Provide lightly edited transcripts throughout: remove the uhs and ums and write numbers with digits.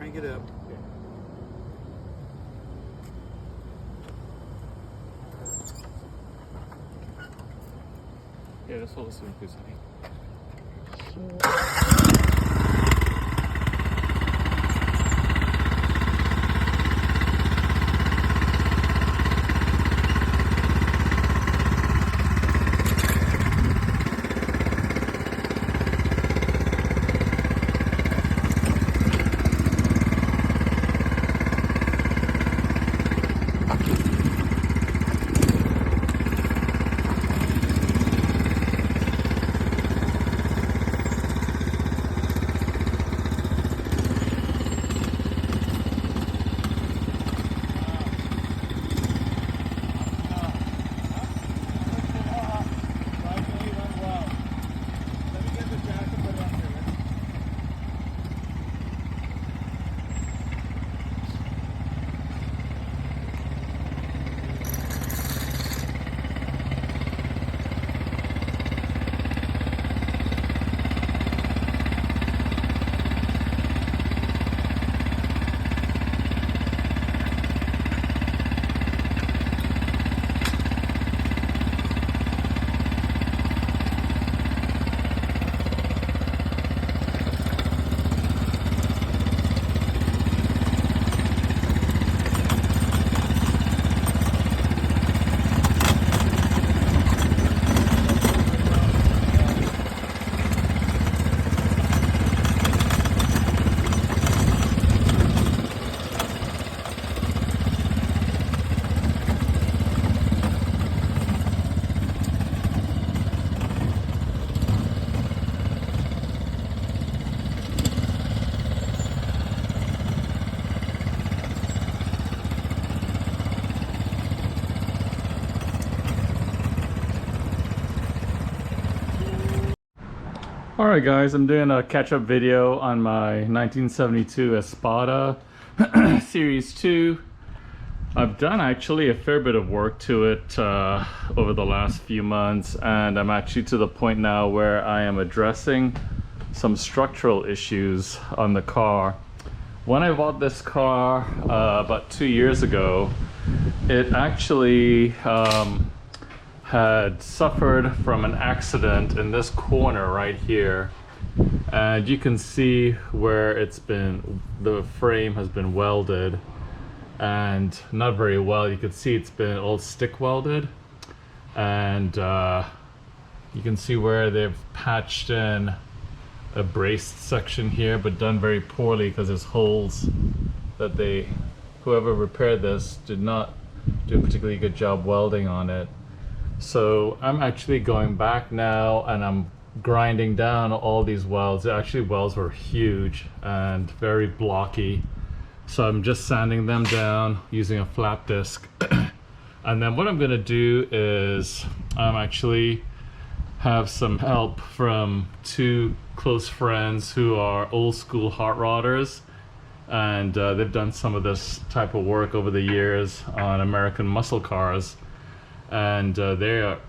crank it up. Yeah, that's all it's doing. Alright guys, I'm doing a catch-up video on my 1972 Espada Series 2. I've done actually a fair bit of work to it over the last few months, and I'm actually to the point now where I am addressing some structural issues on the car. When I bought this car about 2 years ago, it actually had suffered from an accident in this corner right here, and you can see where the frame has been welded, and not very well. You can see it's been all stick welded, and you can see where they've patched in a braced section here, but done very poorly because there's holes that whoever repaired this did not do a particularly good job welding on it. So I'm actually going back now and I'm grinding down all these welds. Actually, welds were huge and very blocky. So I'm just sanding them down using a flat disc. And then what I'm gonna do is actually have some help from two close friends who are old school hot rodders. And they've done some of this type of work over the years on American muscle cars. And they are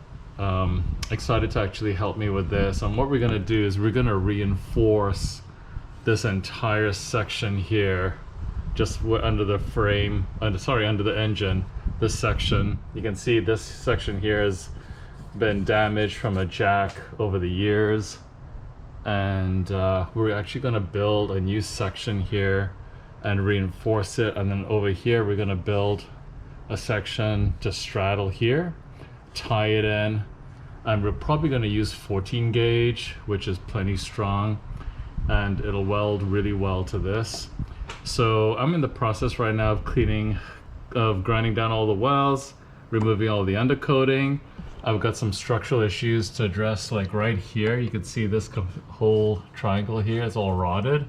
excited to actually help me with this. And what we're going to do is we're going to reinforce this entire section here, just under the frame, under the engine. This section, you can see this section here has been damaged from a jack over the years, and we're actually going to build a new section here and reinforce it. And then over here we're going to build a section to straddle here, tie it in, and we're probably going to use 14 gauge, which is plenty strong, and it'll weld really well to this. So I'm in the process right now of grinding down all the welds, removing all the undercoating. I've got some structural issues to address, like right here. You can see this whole triangle here is all rotted,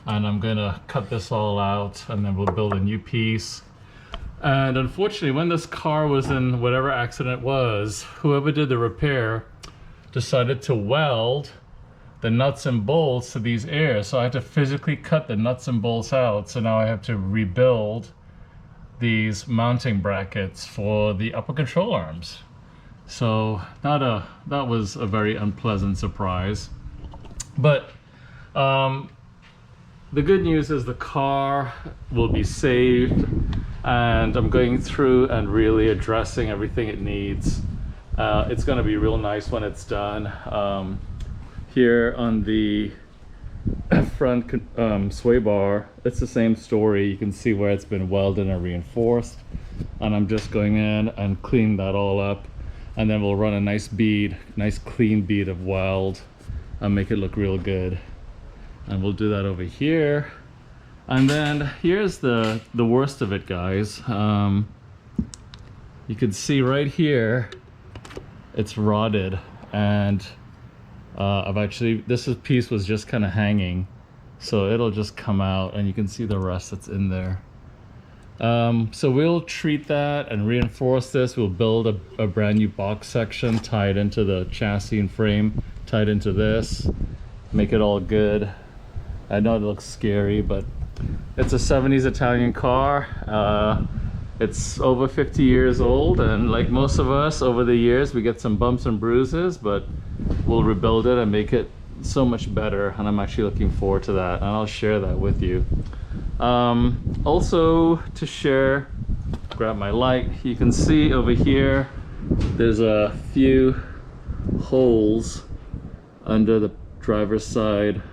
and I'm gonna cut this all out, and then we'll build a new piece. And unfortunately, when this car was in whatever accident it was, whoever did the repair decided to weld the nuts and bolts to these areas. So I had to physically cut the nuts and bolts out. So now I have to rebuild these mounting brackets for the upper control arms. So that was a very unpleasant surprise. But the good news is the car will be saved, and I'm going through and really addressing everything it needs. It's going to be real nice when it's done. Here on the front sway bar, it's the same story. You can see where it's been welded and reinforced, and I'm just going in and clean that all up, and then we'll run a nice clean bead of weld and make it look real good. And we'll do that over here. And then here's the worst of it, guys. You can see right here it's rotted, and this piece was just kind of hanging, so it'll just come out, and you can see the rust that's in there. So we'll treat that and reinforce this. We'll build a brand new box section, tie it into the chassis and frame, tie it into this, make it all good. I know it looks scary, but it's a 70s Italian car. It's over 50 years old, and like most of us, over the years we get some bumps and bruises, but we'll rebuild it and make it so much better, and I'm actually looking forward to that, and I'll share that with you. Also to share, grab my light, you can see over here there's a few holes under the driver's side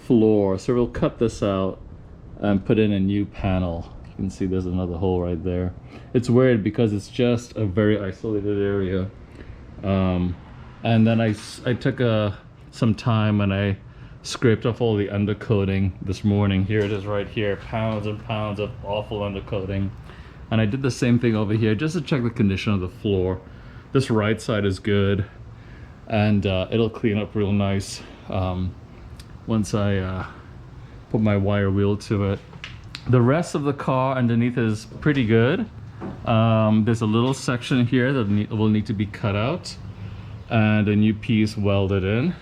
floor, so we'll cut this out and put in a new panel. You can see there's another hole right there. It's weird because it's just a very isolated area. And then I took some time and I scraped off all the undercoating this morning. Here it is right here, pounds and pounds of awful undercoating. And I did the same thing over here just to check the condition of the floor. This right side is good, and it'll clean up real nice once I put my wire wheel to it. The rest of the car underneath is pretty good. There's a little section here that will need to be cut out and a new piece welded in.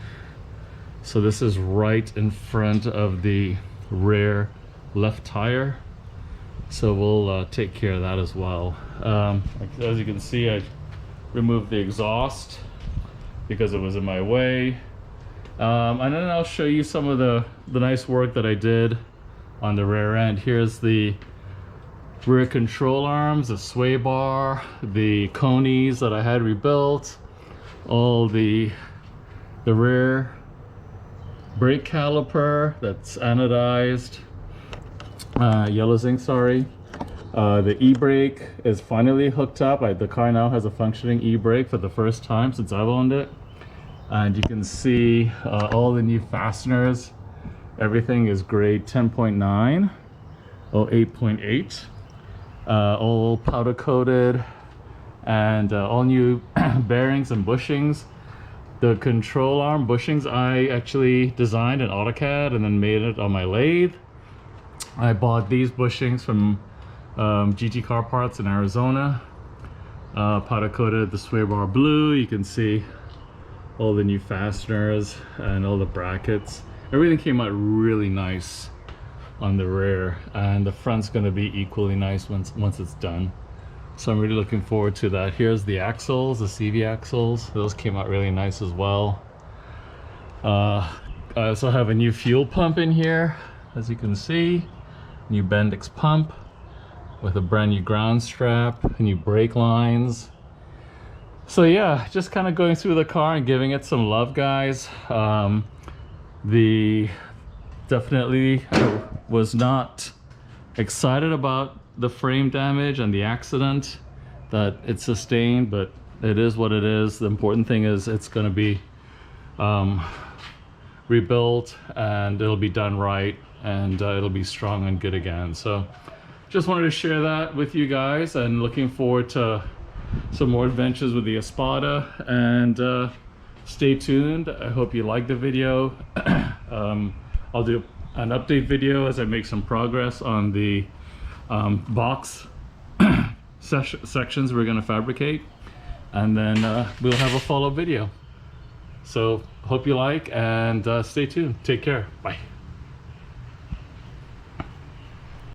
So this is right in front of the rear left tire, so we'll take care of that as well. As you can see, I removed the exhaust because it was in my way, and then I'll show you some of the nice work that I did on the rear end. Here's the rear control arms, the sway bar, the conies that I had rebuilt, all the rear brake caliper that's anodized, yellow zinc, sorry. The e-brake is finally hooked up. The car now has a functioning e-brake for the first time since I've owned it. And you can see all the new fasteners. Everything is grade 10.9 or 8.8. All powder coated, and all new bearings and bushings. The control arm bushings I actually designed in AutoCAD and then made it on my lathe. I bought these bushings from GT Car Parts in Arizona. Powder coated the sway bar blue. You can see all the new fasteners and all the brackets. Everything came out really nice on the rear, and the front's going to be equally nice once it's done. So I'm really looking forward to that. Here's the axles, the CV axles. Those came out really nice as well. I also have a new fuel pump in here, as you can see. New Bendix pump with a brand new ground strap, new brake lines. So yeah, just kind of going through the car and giving it some love, guys. Definitely I was not excited about the frame damage and the accident that it sustained, but it is what it is. The important thing is it's going to be rebuilt, and it'll be done right, and it'll be strong and good again. So just wanted to share that with you guys, and looking forward to some more adventures with the Espada, and stay tuned. I hope you like the video. I'll do an update video as I make some progress on the box sections we're going to fabricate, and then we'll have a follow-up video. So hope you like, and stay tuned. Take care. Bye.